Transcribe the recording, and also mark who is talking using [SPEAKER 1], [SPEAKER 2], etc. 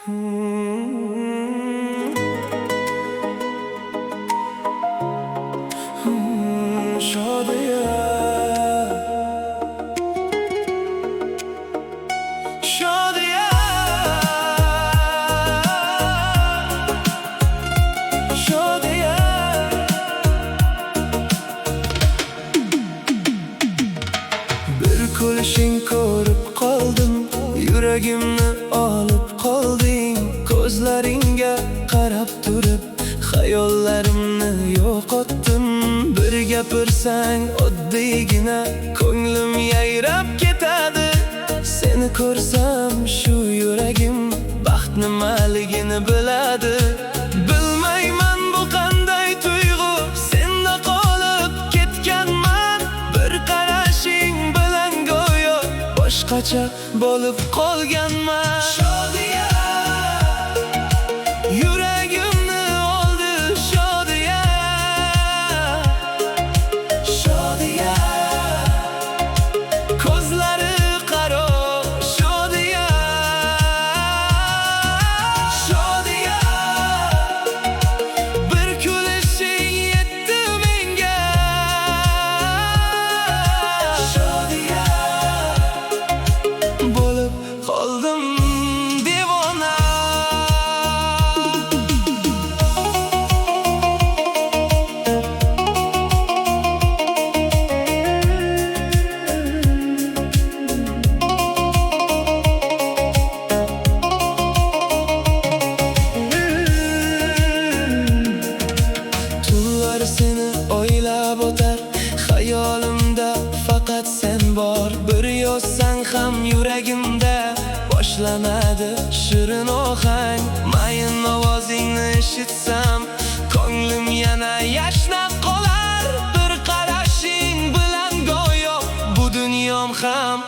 [SPEAKER 1] Şadiye, Şadiye, Şadiye. Bir kulishing ko'rib qoldim, yuragimni olib qolding. Ko'zlaringga qarab turib, xayollarimni yo'qotdim. Bir gapirsang oddiygina, ko'nglim yayrab ketadi. Seni ko'rsam shu yuragim baxt nimaligini biladi. Bilmayman bu qanday tuyg'u, senda qolib ketganman. Bir qarashing bilan go'yo boshqacha bo'lib qolganman. Shodiya, yuragimni oldi Shodiya. Shodiya, ko'zlari qaro Shodiya. Shodiya, bir kulishing yetdi menga. Shodiya, bo'lib qoldim devona. Tunlar seni o'ylab o'tar, xayolimda faqat sen bor. Bir yozsang ham yuragimda boshlanadi shirin ohang. Mayin ovozingni eshitsam, ko'nglim yana yashnab qolar. Bir qarashing bilan go'yo bu dunyom ham